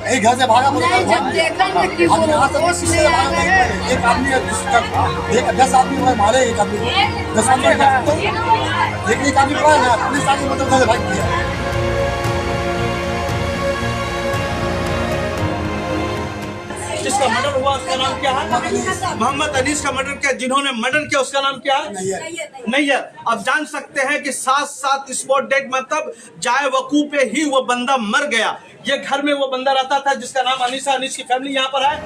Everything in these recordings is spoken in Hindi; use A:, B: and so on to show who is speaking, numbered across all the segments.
A: एक घर से भागा
B: नहीं, जब देखा ना कि वो होश में आ गए।
A: एक आदमी 10 आदमी मारे, एक आदमी को 10 आदमी लेकिन एक आदमी पड़ा ना, पुलिस आदमी मतलब उधर भाग गया।
C: जिसका मर्डर हुआ उसका नाम क्या है? मोहम्मद अनीस का मर्डर किया, जिन्होंने मर्डर किया उसका नाम क्या है? नैयर। अब जान सकते हैं कि साथ स्पॉट डेट मतलब जाए वकूफ पे ही वो बंदा मर गया। ये घर में वो बंदा रहता था जिसका नाम अनीस है। अनीस की फैमिली यहाँ पर है।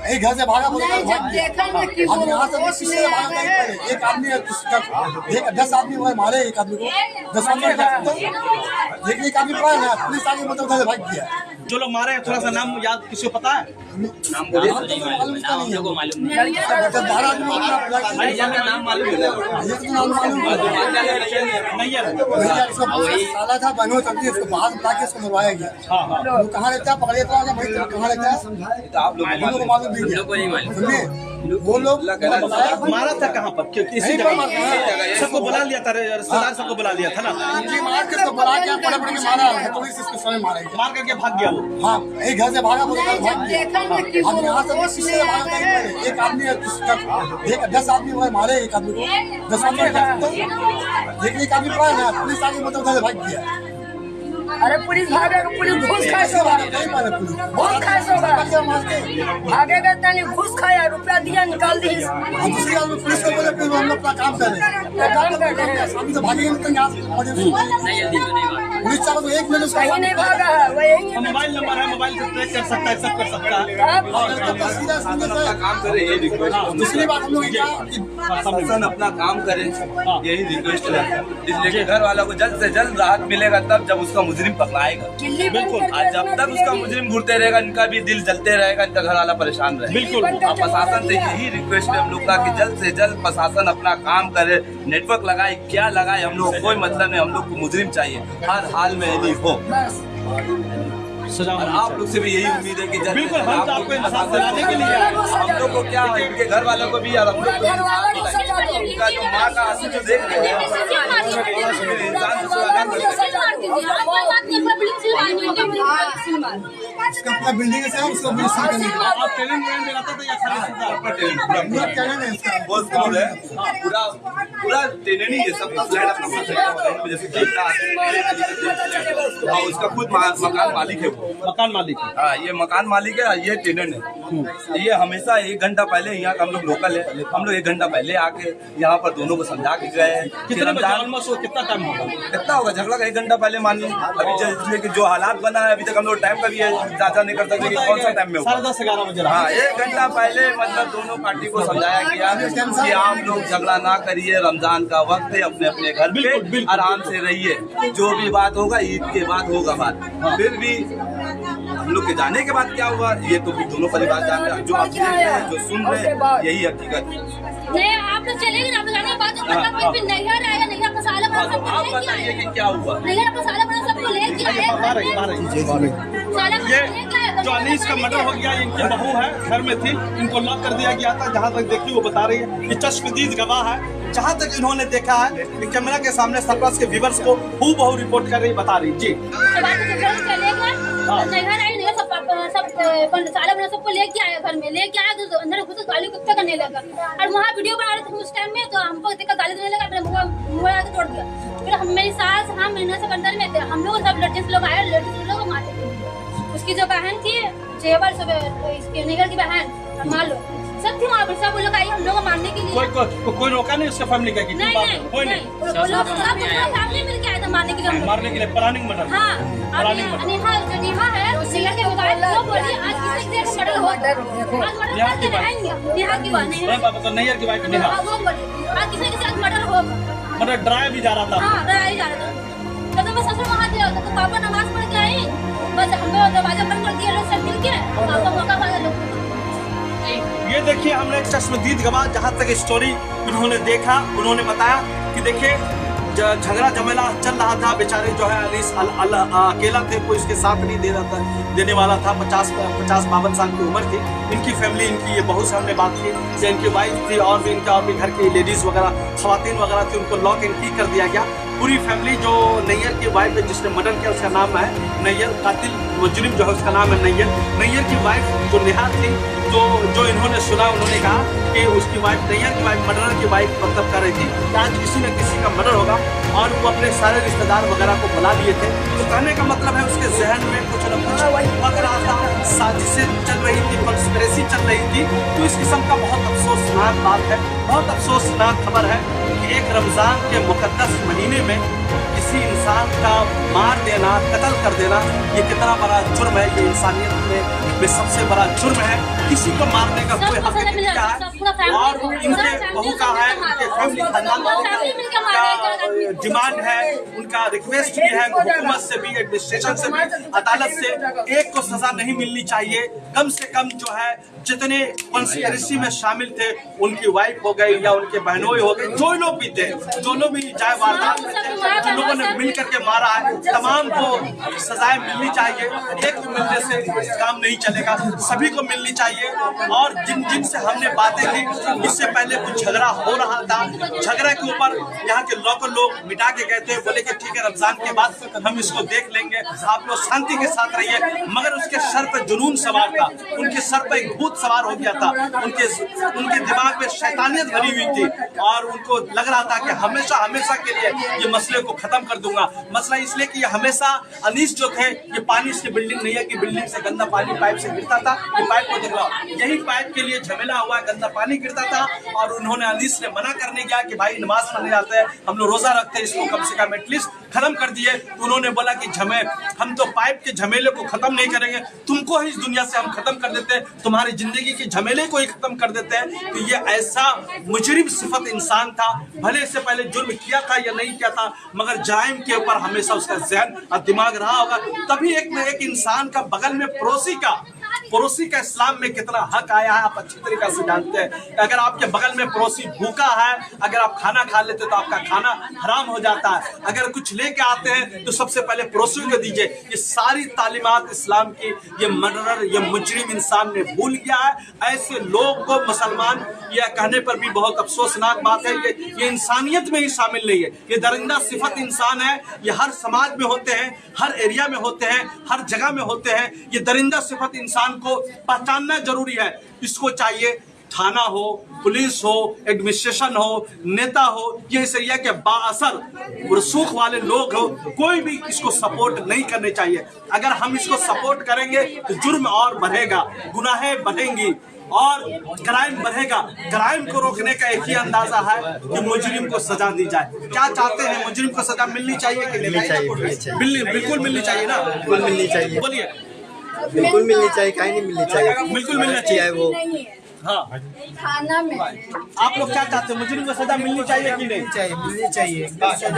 A: एक घर से भागा
B: नहीं, जब देखा ना कि वो होश में आ गए।
A: एक आदमी 10 आदमी मारे, एक आदमी को 10 आदमी लेकिन एक आदमी पड़ा ना, पुलिस आदमी मतलब उधर भाग गया।
C: जो लोग मारे हैं थोड़ा सा नाम याद किसी को पता है?
A: नाम बोलिए। नाम मालूम नहीं है। 12 आदमी
C: नाम मालूम है। नैयर
A: साला था बनो तभी उसको बाहर बुला के उसको मरवाया गया। वो कहाँ रहता है, पकड़े तो आगे भाई कहाँ रहता है आप लोग को मालूम नहीं है। वो लोग
C: मारा था कहाँ पर? क्योंकि इसी जगह सबको बुला लिया था, रिश्तेदार सबको बुला लिया था ना।
A: मार के तो बुला के पड़े पड़े के मारा, पुलिस इसके समय मारा,
C: मार करके भाग गया वो।
A: हाँ, एक घर से भागा
B: नहीं, जब देखा ना कि वो होश में आ गए।
A: एक आदमी 10 आदमी मारे, एक आदमी को 10 आदमी लेकिन एक आदमी पड़ा ना, पुलिस आदमी मतलब उधर भाग गया।
D: अरे पुलिस भागेगा, पुलिस घूस खाए होगा, घूस खाए होगा, भागेगा तनी घूस खाया, रुपया दिया निकाल दी।
A: दूसरी आदमी पुलिस को बोले हम लोग अपना काम कर रहे हैं, अभी तो भागेंगे पुलिस चाहो तो 1 मिनट
D: कहीं नहीं भागा है, वो यही है।
C: मोबाइल नंबर है, मोबाइल से ट्रैक कर सकता है, सब कर सकता है।
E: काम करे यही रिक्वेस्ट।
A: दूसरी बात हम लोग
E: शासन अपना काम करे यही रिक्वेस्ट है, इसलिए घर वालों को जल्द से जल्द राहत मिलेगा तब जब उसका मुजरिम पकड़ाएगा।
C: बिल्कुल।
E: आज जब तक उसका मुजरिम घूरते रहेगा इनका भी दिल जलते रहेगा, इनका घर वाला परेशान रहेगा।
C: बिल्कुल।
E: अब प्रशासन से यही रिक्वेस्ट है हम लोग का कि जल्द से जल्द प्रशासन अपना काम करे, नेटवर्क लगाए, क्या लगाए हम लोग कोई मतलब नहीं, हम लोग को मुजरिम चाहिए, हर हाल में यदि हो। और आप लोग से भी यही उम्मीद है कि जल्द
C: बिल्कुल हम तो आपको इंसाफ दिलाने के लिए आए हैं।
E: हम लोग को क्या है, इनके घर वालों को भी और हम लोग को इनका जो माँ का आंसू जो देख रहे हैं
A: अपना बिल्डिंग से उसको भी
C: आप ट्रेनिंग दिलाते थे या खाली
E: पूरा पूरा ट्रेनिंग ही है, सब फ्लैट अपना जैसे उसका खुद मकान मालिक है वो।
C: मकान मालिक।
E: हाँ, ये मकान मालिक है, ये टेनेंट है। ये हमेशा 1 घंटा पहले यहाँ का हम लोग लोकल है, हम लोग 1 घंटा पहले आके यहाँ पर दोनों को समझा के गए।
C: कितना टाइम होगा?
E: कितना होगा झगड़ा का 1 घंटा पहले मान लीजिए। अभी इसलिए कि जो हालात बना है अभी तक हम लोग टाइम का भी है जांचा नहीं कर सकते कि कौन सा टाइम में होगा।
C: 10:30-11 बजे।
E: हाँ, 1 घंटा पहले मतलब दोनों पार्टी को समझाया गया कि आप लोग झगड़ा ना करिए, रमजान का वक्त है, अपने अपने घर पे आराम से रहिए, जो भी बात होगा ईद के बाद होगा बात। फिर भी हम लोग के जाने के बाद क्या हुआ ये तो भी दोनों परिवार जान रहे हैं, जो आप देख रहे हैं, जो सुन रहे हैं, यही हकीकत है।
F: नहीं आप लोग चलेंगे ना, आप लोग जाने के बाद फिर नैहर आएगा, नैहर मसाला बना सबको
E: आप
F: लेके
E: बताइए
F: आए।
E: कि क्या हुआ।
F: नैहर मसाला बना सबको लेके आए।
C: ये जो अनीस का मर्डर हो गया, इनकी बहू है, घर में थी, इनको लॉक कर दिया गया था। जहाँ तक देखी वो बता रही है, ये चश्मदीद गवाह है। जहाँ तक इन्होंने देखा है कैमरा के सामने सरप्राइज के व्यूअर्स को हूबहू रिपोर्ट कर रही, बता रही। जी
F: नैहर आई, नैहर सब मसाला बना सबको लेके आया, घर में लेके आया तो अंदर घुस गाली कुत्ता करने लगा। और वहाँ वीडियो बना रहे थे उस टाइम में, तो हमको देखा गाली देने लगा, अपने मुँह आके तोड़ दिया। फिर हम मेरी सास हम महीना से अंदर में थे, हम लोग सब लड़के लोग आए, लड़के लोग मारे। उसकी जो बहन थी जेवर, सब इसके नैहर की बहन मान लो सब थी वहाँ पर, सब लोग आई हम लोग को मारने के लिए।
C: कोई रोका नहीं उसका फैमिली का?
F: नहीं वो लोग सब फैमिली मिल के आए थे मारने के लिए।
C: मारने के लिए प्लानिंग मर्डर।
F: हाँ, नेहा है सिंगर के मोबाइल वो बोली आज किसी के मर्डर हो, आज मर्डर करके रहेंगे। नेहा की बात नहीं है,
C: तो नैयर की वाइफ नेहा
F: वो बोली आज किसी के साथ मर्डर हो,
C: मतलब डराया भी जा रहा था।
F: हाँ डराया जा रहा था। तो मैं ससुर वहाँ थे, तो पापा नमाज पढ़ के आई, बस हम लोग दरवाजा बंद कर दिया लोग सब मिल के, पापा मौका पा लोग।
C: ये देखिए हमने एक चश्मदीद गवाह, जहाँ तक स्टोरी उन्होंने देखा, उन्होंने बताया कि देखिए झगड़ा झमेला चल रहा था। बेचारे जो है अनीस अकेला थे, कोई इसके साथ नहीं देने वाला था। 50-52 साल की उम्र थी। इनकी फैमिली, इनकी ये बहू से हमने बात की, जो इनकी वाइफ थी और भी घर की लेडीज़ वगैरह, खवातीन वगैरह थी, उनको लॉक एंड की कर दिया गया। पूरी फैमिली, जो नैयर की वाइफ है जिसने मर्डर किया उसका नाम है नैयर, कातिल मुजरिम जो है उसका नाम है नैयर। नैयर की वाइफ जो नेहा थी, जो इन्होंने सुना, उन्होंने कहा कि उसकी वाइफ, नैयर की वाइफ, मर्डरर की वाइफ मतलब कर रही थी कि आज किसी न किसी का मर्डर होगा, और वो अपने सारे रिश्तेदार वगैरह को बुला लिए थे। तो कहने का मतलब है उसके जहन में कुछ न कुछ पक रहा था, साजिशें चल रही थी, कॉन्स्पिरेसी चल रही थी। तो इस किस्म का बहुत अफसोसनाक बात है, बहुत अफसोसनाक खबर है कि एक रमज़ान के मुक़द्दस महीने में किसी इंसान का मार देना, कत्ल कर देना, ये कितना बड़ा जुर्म है। ये इंसानियत में सबसे बड़ा जुर्म है। किसी को मारने का कोई हक नहीं है। और इनके बहू का है, उनके फैमिली खानदान का डिमांड है, उनका रिक्वेस्ट भी है हुकूमत से भी, एडमिनिस्ट्रेशन से भी, अदालत से, एक को सजा नहीं मिलनी चाहिए। कम से कम जो है जितने कंस्पिरेसी में शामिल थे, उनकी वाइफ हो गई या उनके बहनोई हो गए, जो लोग भी थे, जो लोग भी चाहे वारदात में थे, जिन लोगों ने मिल करके मारा है, तमाम को सजाएं मिलनी चाहिए। एक को मिलने से काम नहीं चलेगा, सभी को मिलनी चाहिए। और जिनसे हमने बातें की, इससे पहले कुछ झगड़ा हो रहा था, झगड़े के ऊपर यहाँ के लोकल लोग मिटा के गए थे, बोले कि ठीक है रमजान के बाद हम इसको देख लेंगे, आप लोग शांति के साथ रहिए। मगर उसके सर पर जुनून सवार था, उनके सर पर एक भूत सवार हो गया था, उनके दिमाग में शैतानियत भरी हुई थी, और उनको लग रहा था कि हमेशा के लिए ये मसले को खत्म कर दूंगा। मसला इसलिए कि हमेशा अनीस जो थे, ये पानी से बिल्डिंग नहीं है कि बिल्डिंग से गंदा पानी पाइप से गिरता था, ये पाइप को देखा, यही पाइप के लिए झमेला हुआ, गंदा पानी गिरता था। और उन्होंने अनीस ने मना करने गया कि भाई नमाज पढ़ने जाते हैं, हम लोग रोजा रखते हैं, इसको कम से कम एटलीस्ट खत्म कर दिए। तो उन्होंने बोला कि हम तो पाइप के झमेले को खत्म नहीं करेंगे, तुमको ही इस दुनिया से हम खत्म कर देते हैं, तुम्हारी जिंदगी के झमेले को ही खत्म कर देते हैं। तो ये ऐसा मुजरिम सिफत इंसान था, भले इससे पहले जुर्म किया था या नहीं किया था, मगर जाइम के ऊपर हमेशा उसका जहन और दिमाग रहा होगा। तभी एक इंसान का बगल में पड़ोसी का इस्लाम में कितना हक आया है आप अच्छी तरीके से जानते हैं। अगर आपके बगल में पड़ोसी भूखा है, अगर आप खाना खा लेते तो आपका खाना हराम हो जाता है। अगर कुछ लेके आते हैं तो सबसे पहले पड़ोसियों को दीजिए। ये सारी तालीमात इस्लाम की ये मर्डरर, ये मुजरिम इंसान ने भूल गया है। ऐसे लोग को मुसलमान यह कहने पर भी बहुत अफसोसनाक बात है, ये इंसानियत में ही शामिल नहीं है। ये दरिंदा सिफत इंसान है, ये हर समाज में होते हैं, हर एरिया में होते हैं, हर जगह में होते हैं। ये दरिंदा सिफत इंसान को पहचानना जरूरी है। इसको चाहिए थाना हो, पुलिस हो, एडमिनिस्ट्रेशन हो, नेता हो, ये इस एरिया के बाअसर रसूख वाले लोग हो, कोई भी इसको सपोर्ट नहीं करने चाहिए। अगर हम इसको सपोर्ट करेंगे तो जुर्म और बढ़ेगा, गुनाहें बढ़ेंगी और क्राइम बढ़ेगा। क्राइम को रोकने का एक ही अंदाजा है कि मुजरिम को सजा दी जाए। क्या चाहते हैं, मुजरिम को सजा मिलनी चाहिए कि नहीं? बिल्कुल मिलनी चाहिए ना, बिल्कुल मिलनी चाहिए। बोलिए,
A: बिल्कुल मिलनी चाहिए, कहीं नहीं मिलनी चाहिए,
C: बिल्कुल मिलना चाहिए वो।
B: हाँ, थाना में
C: आप लोग क्या चाहते हैं, मुजरिम को सजा मिलनी चाहिए कि नहीं?
A: चाहिए, मिलनी चाहिए।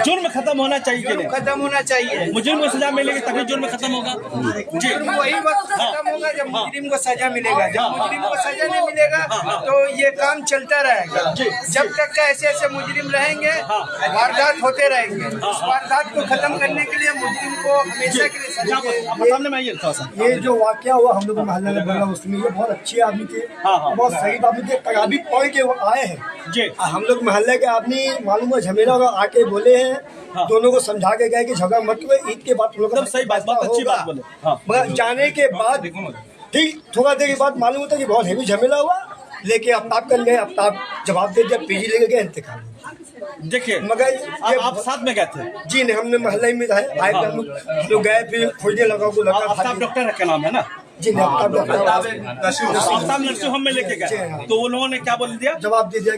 C: जुर्म खत्म होना चाहिए कि नहीं?
A: खत्म होना चाहिए।
C: मुजरिम को सजा मिलेगी तभी जुर्म खत्म होगा। जी,
A: वही वक्त खत्म होगा जब मुजरिम को सजा मिलेगा। जब मुजरिम को सजा नहीं मिलेगा तो ये काम चलता रहेगा। जब तक का ऐसे मुजरिम रहेंगे, वारदात होते रहेंगे। उस वारदात को खत्म करने के लिए मुजरिम को हमेशा के लिए सजा मिलेगी।
G: ये जो वाकया हुआ हम लोग मोहल्ले में बना, उसमें ये बहुत अच्छे आदमी थे, बहुत सही आदमी थे, कयाबी पॉइंट के वो आए हैं जी। हम लोग मोहल्ले के आदमी मालूम है झमेला होगा, आके बोले हैं, दोनों को समझा के गए कि झगड़ा मत करो, ईद के बाद लोग
C: सही बात, बहुत अच्छी बात बोले।
G: मगर जाने के बाद ठीक थोड़ा देर के बाद मालूम होता कि बहुत हैवी झमेला हुआ, लेके आफ्ताब कर गए, आफ्ताब जवाब दे दिया, पीजी लेके गए इंतकाल।
C: देखिए,
G: मगर
C: आप साथ में गए थे?
G: जी नहीं, हमने मोहल्ले में रहे, आए तो गए, फिर खोजने लगा को लगा।
C: आफ्ताब डॉक्टर का नाम है ना?
G: जी आफ्ताब
C: नर्सिंग होम में लेके गए तो उन्होंने क्या बोल दिया?
G: जवाब दे दिया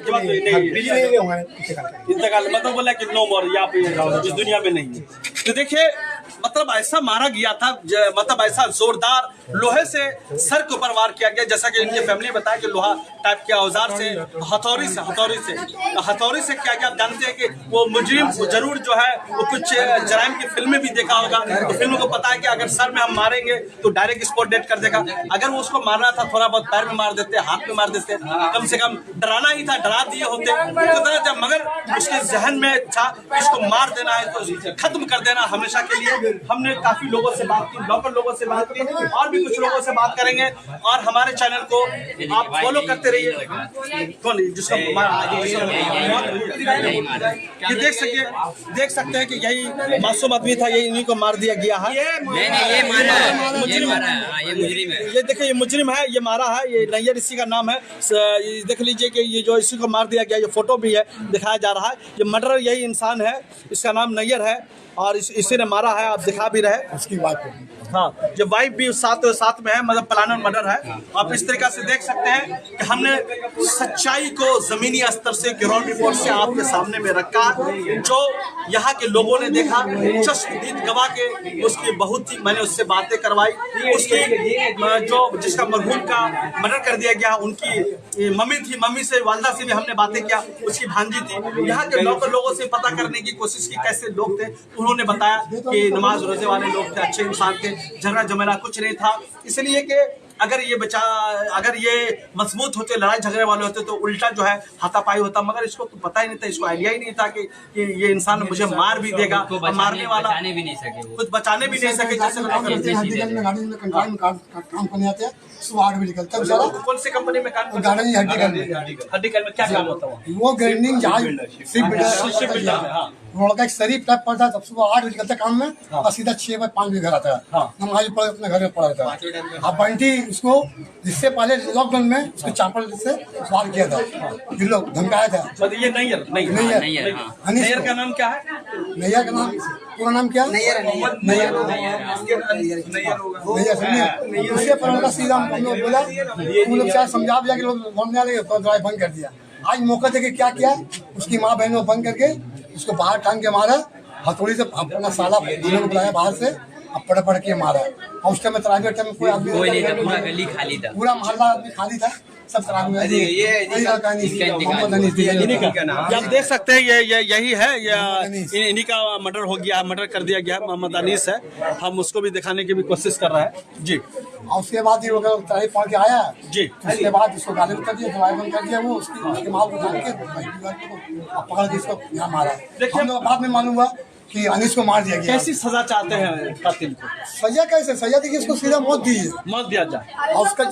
C: इंतकाल, मतलब बोला कि नो मोर, यहाँ पे इस दुनिया में नहीं है। तो देखिए, मतलब ऐसा मारा गया था, मतलब ऐसा जोरदार लोहे से सर के ऊपर वार किया गया, जैसा कि इनकी फैमिली बताया कि लोहा टाइप के औजार से हथौड़ी से क्या क्या आप जानते हैं कि वो मुजरिम जरूर जो है वो कुछ जराइम की फिल्में भी देखा होगा, तो फिल्मों को पता है कि अगर सर में हम मारेंगे तो डायरेक्ट स्पॉट डेड कर देगा। अगर वो उसको मारना था थोड़ा बहुत पैर में मार देते, हाथ में मार देते, कम से कम डराना ही था, डरा दिए होते तो, मगर उसके जहन में था इसको मार देना है तो खत्म कर देना हमेशा के लिए। हमने काफी लोगों से बात की, लोकल लोगों से बात की, और भी कुछ लोगों से बात करेंगे। और हमारे चैनल को आप फॉलो करते रहिए। कौन जिसका ये देख सकते हैं कि यही मासूम आदमी था, यही इन्हीं को मार दिया गया है।
H: ये मारा है, ये मुजरिम है।
C: ये देखिए ये मुजरिम है, ये मारा है, ये नैयर इसी का नाम है। देख लीजिए कि ये जो इसी को मार दिया गया, ये फोटो भी है, दिखाया जा रहा है। ये मर्डर यही इंसान है, इसका नाम नैयर है और इसी ने मारा है। आप दिखा भी रहे
G: उसकी बात
C: हाँ, जो वाइफ भी साथ में है, मतलब प्लानर मर्डर है। आप इस तरीके से देख सकते हैं कि हमने सच्चाई को जमीनी स्तर से ग्राउंड रिपोर्ट से आपके सामने में रखा। जो यहाँ के लोगों ने देखा, चश्मदीद गवाह के उसकी बहुत ही मैंने उससे बातें करवाई। उसकी जो जिसका मरहूम का मर्डर कर दिया गया, उनकी मम्मी थी, मम्मी से वालदा से भी हमने बातें किया, उसकी भांजी थी। यहाँ के लोकल लोगों से पता करने की कोशिश की कैसे लोग थे। उन्होंने बताया कि नमाज रोजे वाले लोग थे, अच्छे इंसान थे, झगड़ा झमेला कुछ नहीं था। इसलिए कि अगर ये मजबूत होते, लड़ाई झगड़े वाले होते तो उल्टा जो है हाथापाई होता, मगर इसको तो पता ही नहीं था, इसको आइडिया ही नहीं था कि ये इंसान मुझे मार भी देगा, मारने वाला
H: बचाने भी नहीं सके,
C: कुछ बचाने भी नहीं सके। जैसे
G: काम करने आते हैं, सुबह 8 बजे निकलता है बेचारा।
C: कौन सी कंपनी में काम करता
G: गार्डन
C: हड्डी में क्या काम होता है?
G: वो ग्राइंडिंग लड़का एक शरीफ टाइप पड़ता है, सुबह 8 बजे निकलता काम में और सीधा 6 बजे 5 बजे घर आता है। नमाज पढ़ अपने घर में पढ़ा रहता है। अब बंटी उसको जिससे पहले लॉकडाउन में उसको चापल से वार किया था, ये लोग धमकाया था।
C: ये नैयर नैयर का नाम क्या है?
G: नैयर का नाम पूरा नाम क्या? नैयर उसके पर उनका सीधा हम लोग बोला, उन लोग शायद समझा दिया कि लोग बोलने वाले दवाई बंद कर दिया। आज मौका देके क्या किया, उसकी माँ बहनों को बंद करके उसको बाहर टांग के मारा, हथौड़ी से अपना साला दूल्हे को बुलाया बाहर से, अब पड़ के मारा। और उस टाइम में तराजू टाइम में कोई आदमी
H: नहीं था, पूरा गली खाली था,
G: पूरा मोहल्ला आदमी खाली था, सब तराजू में।
C: आप देख सकते हैं ये यही है, इन्हीं का मर्डर हो गया, मर्डर कर दिया गया। मोहम्मद अनीस है, हम उसको भी दिखाने की भी कोशिश कर रहे हैं जी।
G: और उसके बाद ये तराई पढ़ के आया
C: जी,
G: उसके बाद उसको गाली कर दिया, दवाई बंद कर दिया, वो उसके माल को उठा के पकड़ के इसको यहाँ मारा। हम लोग बाद में मालूम हुआ कि अनीस को मार दिया गया।
C: कैसी सजा चाहते हैं कातिल को?
G: सजा कैसे? सजा देखिए, इसको सीधा मौत दी है,
C: मौत दिया जाए।
G: और उसका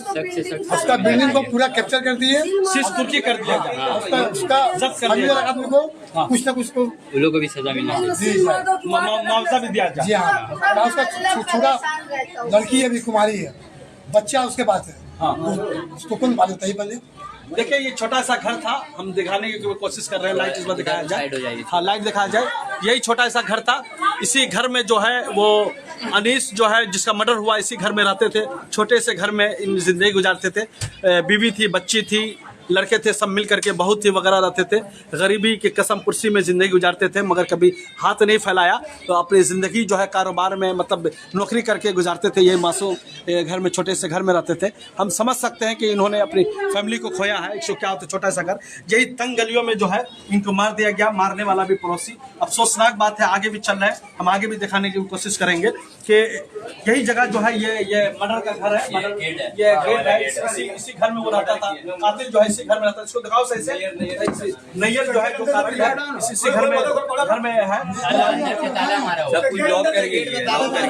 G: बिल्डिंग को पूरा कैप्चर कर दिए,
C: शीश कुर्की कर दिया जाए,
G: उसका आदमी को कुछ ना कुछ को
H: उन लोगों को भी सजा मिलना
C: मुआवजा भी दिया जाए।
G: जी हाँ, उसका छोटा लड़की है, अभी कुमारी है, बच्चा उसके पास है, उसको कौन पालता ही पहले।
C: देखिए ये छोटा सा घर था, हम दिखाने की कोशिश कर रहे हैं, लाइट इस बार दिखाया जाए। हाँ, लाइट दिखाया जाए। यही छोटा सा घर था, इसी घर में जो है वो अनीस जो है जिसका मर्डर हुआ, इसी घर में रहते थे। छोटे से घर में इन जिंदगी गुजारते थे। बीवी थी, बच्ची थी, लड़के थे, सब मिल करके बहुत ही वगैरह रहते थे। गरीबी की कसम कुर्सी में ज़िंदगी गुजारते थे, मगर कभी हाथ नहीं फैलाया। तो अपनी ज़िंदगी जो है कारोबार में, मतलब नौकरी करके गुजारते थे। ये मासूम घर में, छोटे से घर में रहते थे। हम समझ सकते हैं कि इन्होंने अपनी फैमिली को खोया है। एक क्या होता है, छोटा सा घर, यही तंग गलियों में जो है इनको मार दिया गया, मारने वाला भी पड़ोसी। अफसोसनाक बात है, आगे भी चल रहा है, हम आगे भी दिखाने की कोशिश करेंगे कि यही जगह जो है ये मर्डर का घर है, ये गेट है। इसी घर में वो रहता था, कातिल जो है इसी घर में रहता है। इसको दिखाओ सही से। नैयर जो है जो कातिल है, इसी घर में है।
H: सब कुछ लॉक करके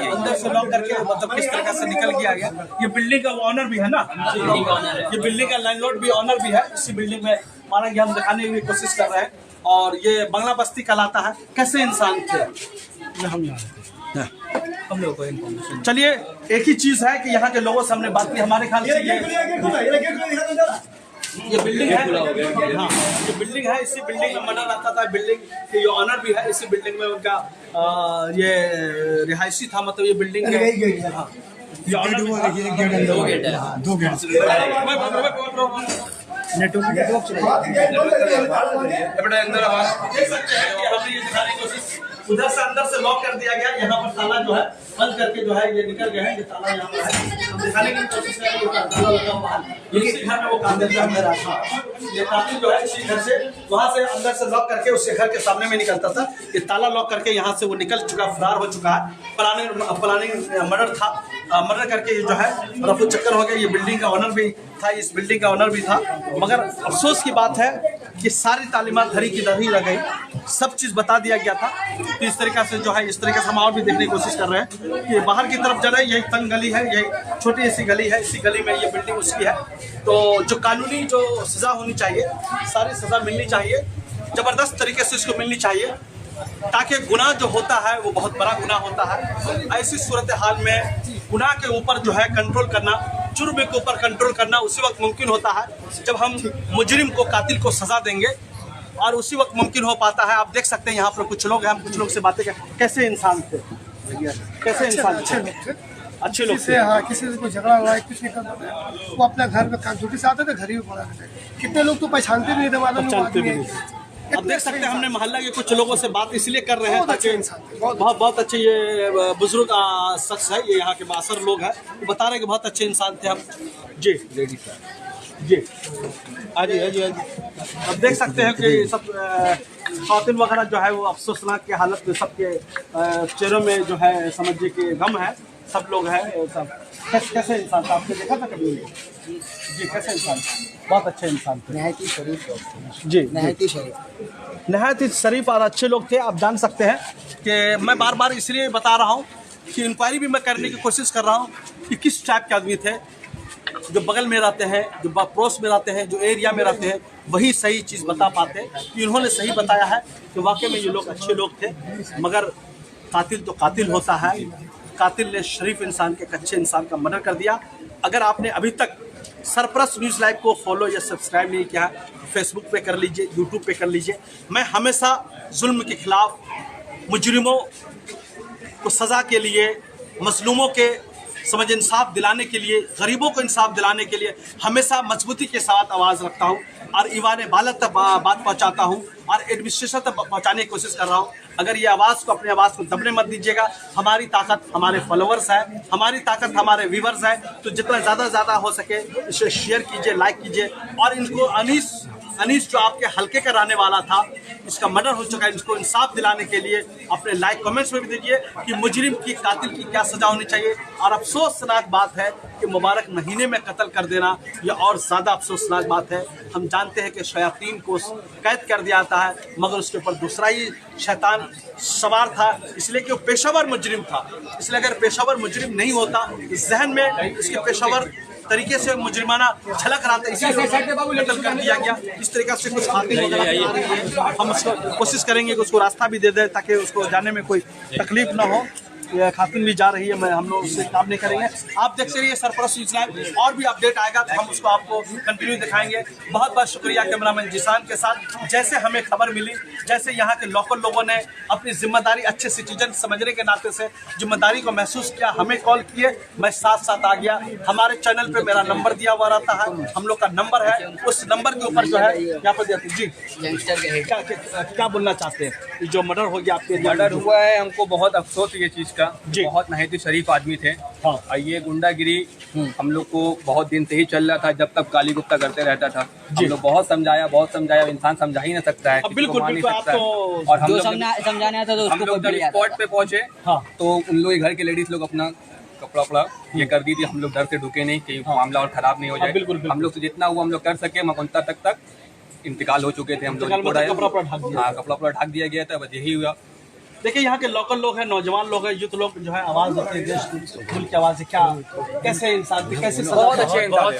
C: अंदर से लॉक करके, मतलब किस तरह से निकल गया गया। ये बिल्डिंग का ऑनर भी है ना, ये बिल्डिंग का लैंडलॉर्ड भी, ऑनर भी है। इसी बिल्डिंग में माना गया, हम दिखाने की कोशिश कर रहे हैं। और ये बंगला बस्ती कहलाता है। कैसे इंसान थे हम लोग को इन्फॉर्मेशन। चलिए, एक ही चीज है कि यहाँ के लोगों से हमने बात की। हमारे ख्याल से ये बिल्डिंग है, हाँ ये बिल्डिंग है। इसी बिल्डिंग में मर्डर आता था। बिल्डिंग के ये ऑनर भी है, इसी बिल्डिंग में उनका ये रिहायशी था, मतलब ये बिल्डिंग है। हाँ, ये ऑनर
G: दो गेट
C: नेटवर्क देख सकते हैं कि हमने ये दिखाने की कोशिश उधर से अंदर से लॉक कर दिया गया। यहाँ पर ताला जो है बंद करके जो है ये निकल गए हैं। ये ताला यहाँ पर है, हम दिखाने की कोशिश करेंगे। ताला लगा हुआ है, इसी घर में वो कातिल का अंदर आता है। ये कातिल जो है इसी घर से वहाँ से अंदर से लॉक करके उसके घर के सामने में निकलता था। ये ताला लॉक करके यहाँ से वो निकल चुका, फरार हो चुका है। प्लानिंग मर्डर था, मर्डर करके ये जो है रफू चक्कर हो गया। ये बिल्डिंग का ऑनर भी था, इस बिल्डिंग का ऑनर भी था। मगर अफसोस की बात है कि सारी तालीमात धरी की धरी रह गई, सब चीज़ बता दिया गया था। तो इस तरीक़े से जो है, इस तरीके से हम और भी देखने की कोशिश कर रहे हैं कि बाहर की तरफ जा रहे हैं। यही तंग गली है, यही छोटी सी गली है, इसी गली में ये बिल्डिंग उसकी है। तो जो कानूनी जो सज़ा होनी चाहिए, सारी सज़ा मिलनी चाहिए, ज़बरदस्त तरीके से इसको मिलनी चाहिए, ताकि गुनाह जो होता है वो बहुत बड़ा गुनाह होता है। ऐसी सूरत हाल में गुनाह के ऊपर जो है कंट्रोल करना, जुर्म के ऊपर कंट्रोल करना उसी वक्त मुमकिन होता है जब हम मुजरिम को, कातिल को सज़ा देंगे, और उसी वक्त मुमकिन हो पाता है। आप देख सकते हैं यहाँ पर कुछ लोग हैं, हम कुछ लोग से बातें कर, कैसे इंसान थे, कैसे इंसान थे, अच्छे लोग थे।
I: हाँ, किसी से कोई झगड़ा हुआ है, कुछ नहीं करते थे, वो अपना घर में काम ड्यूटी से आते थे, घर ही में पड़ा रहते थे। कितने लोग तो पहचानते भी नहीं थे, मालूम नहीं।
C: अब देख सकते हैं हमने मोहल्ला के कुछ लोगों से बात इसलिए कर रहे हैं ताकि बहुत अच्छे ये बुजुर्ग शख्स है, ये यहाँ के बासर लोग हैं, बता रहे हैं कि बहुत अच्छे इंसान थे हम। जी जी हाजी हाजी हाजी। अब देख सकते हैं कि सब कातिल वगैरह जो है वो अफसोसनाक की हालत में, सबके चेहरों में जो है समझिए कि गम है, सब लोग हैं। सब कैसे इंसान था, आपने देखा था कभी? जी कैसे इंसान था? बहुत अच्छे इंसान थे,
J: नहायत ही शरीफ लोग थे।
C: जी
J: नहायत
C: ही शरीफ और अच्छे लोग थे। आप जान सकते हैं कि मैं बार बार इसलिए बता रहा हूँ कि इंक्वायरी भी मैं करने की कोशिश कर रहा हूँ कि किस टाइप के आदमी थे, जो बगल में रहते हैं, जो पड़ोस में रहते हैं, जो एरिया में रहते हैं, वही सही चीज़ बता पाते। कि इन्होंने सही बताया है कि वाकई में ये लोग अच्छे लोग थे। मगर कातिल तो कातिल होता है, कातिल ने शरीफ इंसान के, अच्छे इंसान का मर्डर कर दिया। अगर आपने अभी तक सरपरस्त न्यूज़ लाइव को फॉलो या सब्सक्राइब नहीं किया है, फेसबुक पे कर लीजिए, यूट्यूब पे कर लीजिए। मैं हमेशा जुल्म के खिलाफ, मुजरिमों को सज़ा के लिए, मजलूमों के समझ इंसाफ दिलाने के लिए, गरीबों को इंसाफ दिलाने के लिए हमेशा मजबूती के साथ आवाज़ रखता हूँ और ईवान बालक तक बात पहुँचाता हूँ और एडमिनिस्ट्रेशन तक पहुँचाने की कोशिश कर रहा हूँ। अगर ये आवाज़ को, अपनी आवाज़ को दबने मत दीजिएगा। हमारी ताकत हमारे फॉलोअर्स है, हमारी ताकत हमारे व्यूवर्स है। तो जितना ज़्यादा हो सके इसे शेयर कीजिए, लाइक कीजिए। और इनको अनीस जो आपके हल्के का रहने वाला था, इसका मर्डर हो चुका है, इसको इंसाफ दिलाने के लिए अपने लाइक कमेंट्स में भी दीजिए कि मुजरिम की, कातिल की क्या सज़ा होनी चाहिए। और अफसोसनाक बात है कि मुबारक महीने में कत्ल कर देना, यह और ज़्यादा अफसोसनाक बात है। हम जानते हैं कि शयातीन को कैद कर दिया जाता है, मगर उसके ऊपर दूसरा ही शैतान सवार था, इसलिए कि वो पेशावर मुजरिम था। इसलिए अगर पेशावर मुजरिम नहीं होता, इस जहन में इसके पेशावर तरीके से मुजरिमाना झलक रहा था, इसीलिए कत्ल कर दिया गया। इस तरीके से कुछ खातिर हम उसको कोशिश करेंगे कि उसको रास्ता भी दे दें ताकि उसको जाने में कोई तकलीफ ना हो। यह खातून भी जा रही है, हम लोग उससे काम नहीं करेंगे। आप देखते रहिए सरपरस्त न्यूज़ लाइव, और भी अपडेट आएगा तो हम उसको आपको कंटिन्यू दिखाएंगे। बहुत बहुत शुक्रिया कैमरामैन जिसान के साथ। जैसे हमें खबर मिली, जैसे यहाँ के लोकल लोगों ने अपनी जिम्मेदारी, अच्छे सिटीजन समझने के नाते से जिम्मेदारी को महसूस किया, हमें कॉल किए, मैं साथ साथ आ गया। हमारे चैनल पे मेरा नंबर दिया हुआ रहता है, हम लोग का नंबर है, उस नंबर के ऊपर जो है यहाँ पर दिया। जी क्या बोलना चाहते हैं? जो मर्डर हो गया, आपके
K: मर्डर हुआ है, हमको बहुत अफसोस है ये चीज़ का। बहुत नहायत शरीफ आदमी थे।
C: हाँ।
K: और ये गुंडागिरी हम लोग को बहुत दिन से ही चल रहा था, जब तक काली गुप्ता करते रहता था। हम लोग बहुत समझाया, इंसान समझा ही नहीं सकता है,
C: बिल्कुल बिल्कुल। आप तो
K: और हम
J: जो
K: लोग
J: समझाना था तो
K: हम लोग जब स्पॉट पे पहुंचे तो उन लोग घर के लेडीज लोग अपना कपड़ा वपड़ा ये कर दी थी। हम लोग डर से ढुके नहीं कि मामला और खराब नहीं हो जाए।
C: बिल्कुल।
K: हम लोग से जितना हुआ हम लोग कर सके। मकुंता तक इंतकाल हो चुके थे, हम लोग कपड़ा वपड़ा ढक दिया गया था, बस यही हुआ।
C: देखिए यहाँ के लोकल लोग हैं, नौजवान लोग हैं, यूथ लोग जो है आवाज़ देते हैं, देश खुल की आवाज़ है। क्या कैसे इंसान थे, कैसे
K: बहुत अच्छे इंसान,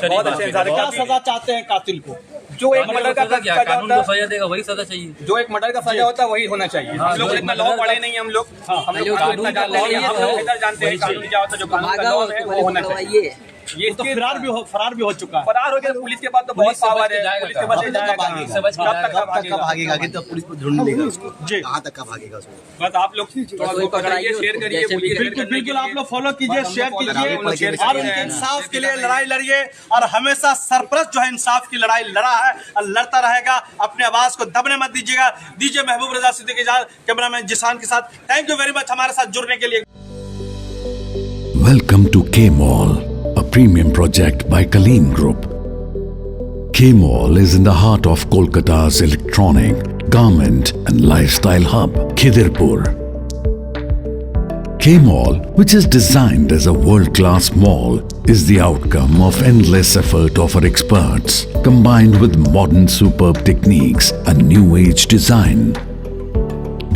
C: क्या सजा चाहते हैं कातिल को?
K: जो एक मर्डर का
H: सजा देगा वही सजा चाहिए,
K: जो एक मर्डर का सजा होता है वही होना चाहिए। हम लोग इतना लॉ पढ़े नहीं, हम लोग इतना जानते हैं कानून क्या होता है, जो कानून का लॉ है वो होना चाहिए। ये
C: तो फरार भी हो चुका है।
K: फरार हो गया। पुलिस के पास तो बहुत पावर है, पुलिस के पास जाएगा
E: कब भागेगा कि तो पुलिस को ढूंढ लेगा उसको
C: जी
E: कहाँ तक का भागेगा उसको।
K: बस आप लोग थोड़ा सा पकड़ाइए, शेयर करिए,
C: बिल्कुल बिल्कुल आप लोग फॉलो कीजिए, शेयर कीजिए और इंसाफ के लिए लड़ाई लड़िए और हमेशा सरपरस्त जो है इंसाफ की लड़ाई लड़ा है और लड़ता रहेगा। अपने आवाज को दबने मत दीजिएगा। दीजिए महबूब रजा सिद्दीकी कैमरामैन जिशान के साथ। थैंक यू वेरी मच हमारे साथ जुड़ने के लिए।
L: Welcome to K Mall, a premium project by Kaleen Group. K Mall is in the heart of Kolkata's electronic, garment and lifestyle hub, Khidirpur. K Mall, which is designed as a world-class mall, is the outcome of endless effort of our experts, combined with modern superb techniques and new age design.